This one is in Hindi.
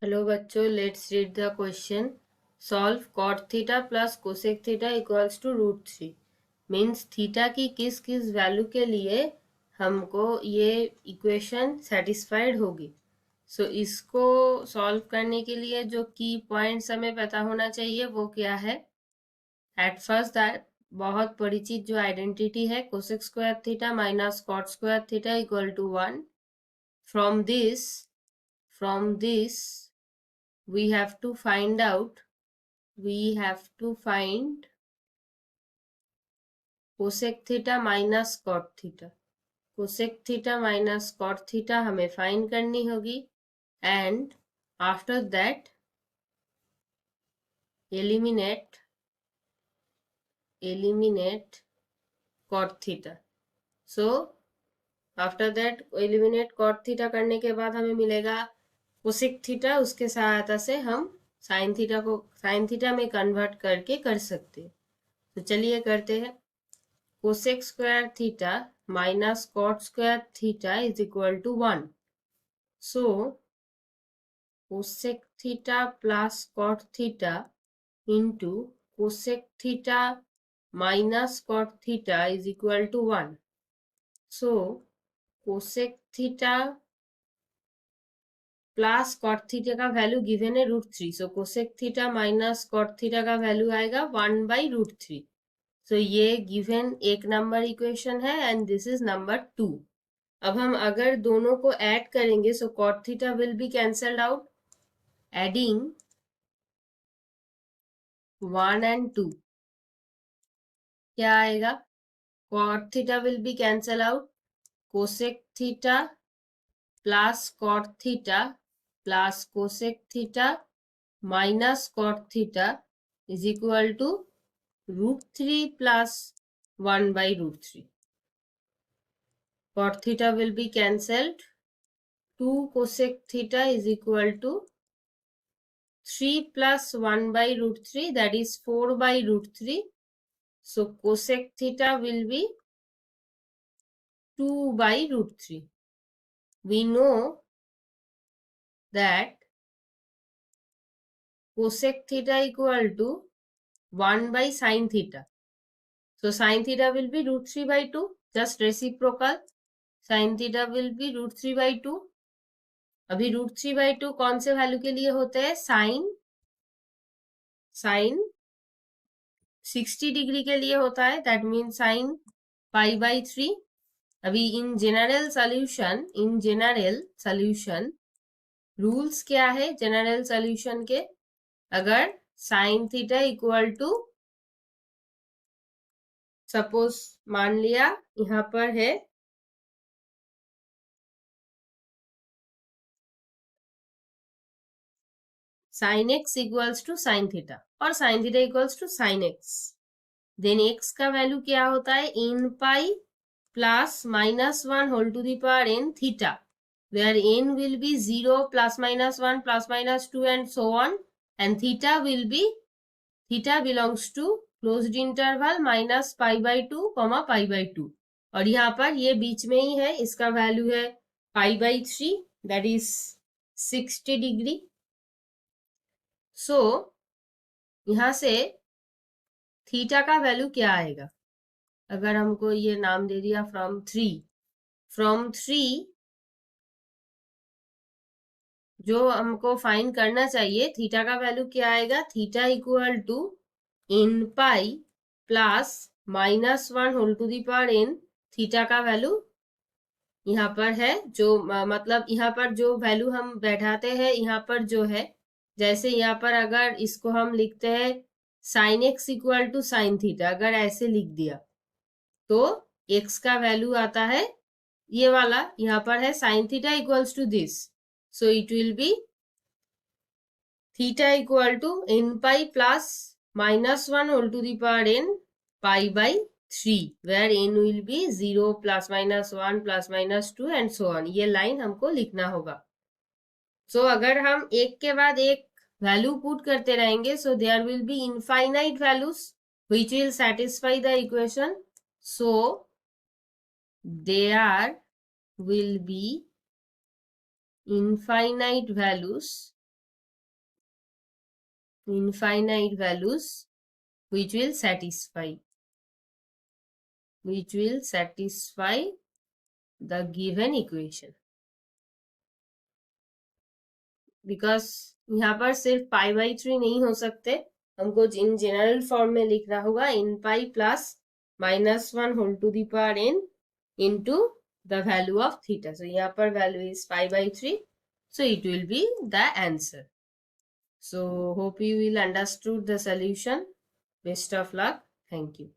हेलो बच्चों, let's read the question. Solve cot theta plus cosec theta equals to √3. Means theta की किस किस वैल्यू के लिए हमको ये इक्वेशन सेटिस्फाइड होगी. सो इसको सॉल्व करने के लिए जो की पॉइंट्स हमें पता होना चाहिए वो क्या है. एट फर्स्ट दैट बहुत परिचित जो आइडेंटिटी है, cosec square theta minus cot square theta equal to 1. From this we have to find cosec theta minus cot theta. Cosec theta minus cot theta हमें फाइंड करनी होगी. And after that eliminate cot theta. So after that eliminate cot theta करने के बाद हमें मिलेगा कोसेक थीटा. उसके सहायता से हम साइन थीटा में कन्वर्ट करके कर सकते हैं. तो चलिए करते हैं. Cosec square theta minus cot square theta is equal to 1. So cosec theta plus cot theta into cosec theta minus cot theta is equal to 1. So cosec theta plus cot theta का वैल्यू गिवन है √3. So cosec theta minus cot theta का वैल्यू आएगा 1/√3. सो ये गिवन एक नंबर इक्वेशन है एंड दिस इज नंबर 2. अब हम अगर दोनों को ऐड करेंगे so cot theta will be cancelled out. Adding 1 and 2 क्या आएगा? cot theta will be cancel out. Cosec theta plus cot theta plus cosec theta minus cot theta is equal to √3 plus 1/√3. cot theta will be cancelled. 2 cosec theta is equal to 3 plus 1/√3, that is 4/√3. So cosec theta will be 2/√3. We know that cosec theta equal to 1 by sin theta. So sin theta will be √3/2, just reciprocal. Sin theta will be √3/2. अभी √3/2 कौन से वैल्यू के लिए होते हैं? साइन 60 डिग्री के लिए होता है. That mean sine π/3. अभी इन जनरल सॉल्यूशन रूल्स क्या है जनरल सॉल्यूशन के? अगर sine theta equal to, suppose मान लिया यहाँ पर है sine x equals to sine theta और sine theta equals to sine x, then x का वैल्यू क्या होता है? N pi plus -1 whole to the power n theta, where n will be 0 plus -1 plus -2 and so on, and theta belongs to closed interval -π/2, π/2. और यहाँ पर ये बीच में ही है, इसका वैल्यू है π/3, that is 60 डिग्री. सो यहाँ से थीटा का वैल्यू क्या आएगा? अगर हमको ये नाम दे दिया फ्रॉम 3 जो हमको फाइंड करना चाहिए, थीटा का वैल्यू क्या आएगा? Theta equal to n pi plus -1 whole to the power n. Theta का वैल्यू यहाँ पर है, जो मतलब यहाँ पर जो वैल्यू हम बैठाते हैं, यहाँ पर जो है, जैसे यहाँ पर अगर इसको हम लिखते हैं sine x equal to sine theta, अगर ऐसे लिख दिया तो x का वैल्यू आता है ये वाला, यहाँ पर है sine theta equals to this. So it will be theta equal to n pi plus -1 whole to the power n π/3, where n will be 0 plus -1 plus -2 and so on. ये लाइन हमको लिखना होगा. सो अगर हम एक के बाद एक वैल्यू पुट करते रहेंगे, so there will be infinite values which will satisfy the equation. So there will be infinite values infinite values which will satisfy the given equation. Because यहाँ पर सिर्फ पाई बाई 3 नहीं हो सकते, हमको इन जनरल फॉर्म में लिखना होगा n pi plus -1 whole to the power n into the value of theta. So यहाँ पर value is pi by 3. So it will be the answer. So hope you will understood the solution. Best of luck. Thank you.